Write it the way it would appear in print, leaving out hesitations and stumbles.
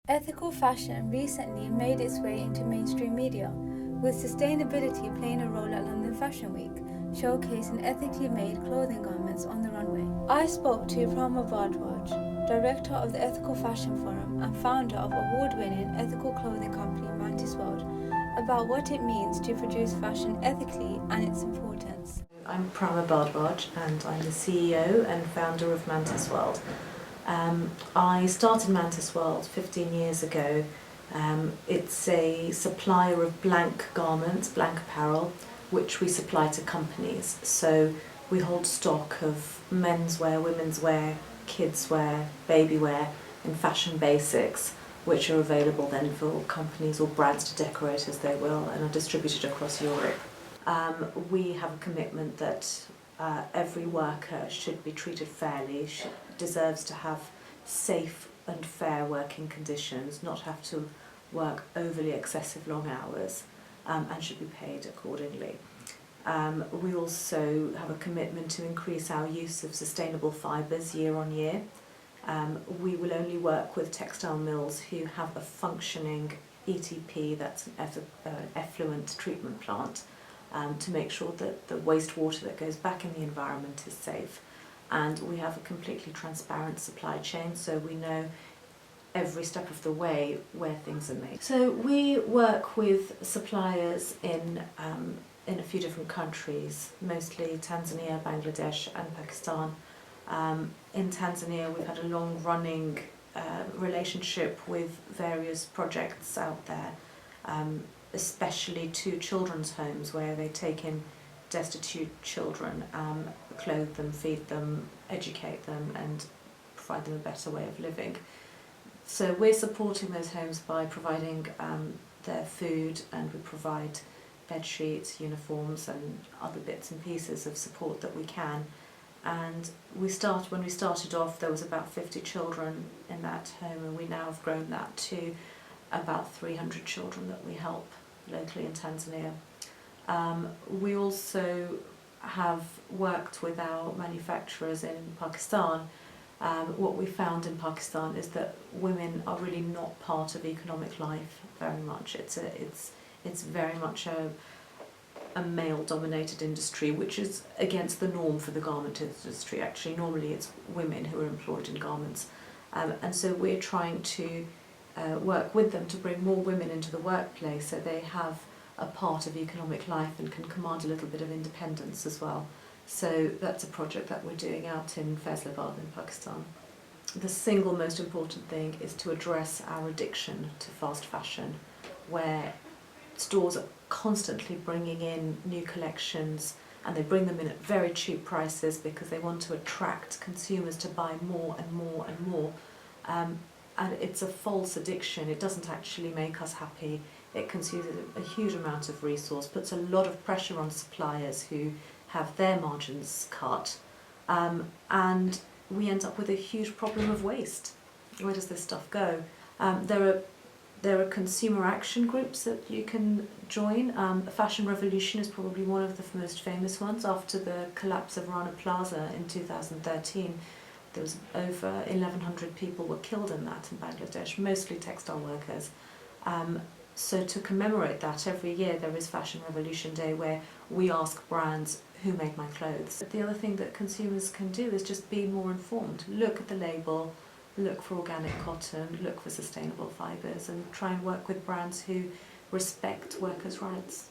Ethical fashion recently made its way into mainstream media, with sustainability playing a role at London Fashion Week, showcasing ethically made clothing garments on the runway. I spoke to Prama Bhardwaj, director of the Ethical Fashion Forum and founder of award-winning ethical clothing company Mantis World, about what it means to produce fashion ethically and its importance. I'm Prama Bhardwaj and I'm the CEO and founder of Mantis World. I started Mantis World 15 years ago. It's a supplier of blank garments, blank apparel, which we supply to companies. So we hold stock of menswear, women's wear, kids wear, baby wear and fashion basics, which are available then for companies or brands to decorate as they will and are distributed across Europe. We have a commitment that every worker should be treated fairly, deserves to have safe and fair working conditions, not have to work overly excessive long hours, and should be paid accordingly. We also have a commitment to increase our use of sustainable fibres year on year. We will only work with textile mills who have a functioning ETP, that's an effluent treatment plant, to make sure that the wastewater that goes back in the environment is safe. And we have a completely transparent supply chain, so we know every step of the way where things are made. So we work with suppliers in a few different countries, mostly Tanzania, Bangladesh and Pakistan. In Tanzania we've had a long-running relationship with various projects out there, especially to children's homes where they take in destitute children, clothe them, feed them, educate them and provide them a better way of living. So we're supporting those homes by providing their food, and we provide bed sheets, uniforms and other bits and pieces of support that we can. And when we started off there was about 50 children in that home, and we now have grown that to about 300 children that we help locally in Tanzania. We also have worked with our manufacturers in Pakistan. What we found in Pakistan is that women are really not part of economic life very much. It's very much a male-dominated industry, which is against the norm for the garment industry. Actually, normally it's women who are employed in garments, and so we're trying to work with them to bring more women into the workplace so they have a part of economic life and can command a little bit of independence as well. So that's a project that we're doing out in Faisalabad in Pakistan. The single most important thing is to address our addiction to fast fashion, where stores are constantly bringing in new collections, and they bring them in at very cheap prices because they want to attract consumers to buy more and more and more. And it's a false addiction. It doesn't actually make us happy. It consumes a huge amount of resource, puts a lot of pressure on suppliers who have their margins cut, and we end up with a huge problem of waste. Where does this stuff go? There are consumer action groups that you can join. Fashion Revolution is probably one of the most famous ones. After the collapse of Rana Plaza in 2013, there was over 1,100 people were killed in that in Bangladesh, mostly textile workers. So to commemorate that, every year there is Fashion Revolution Day, where we ask brands, who made my clothes? The other thing that consumers can do is just be more informed. Look at the label, look for organic cotton, look for sustainable fibres, and try and work with brands who respect workers' rights.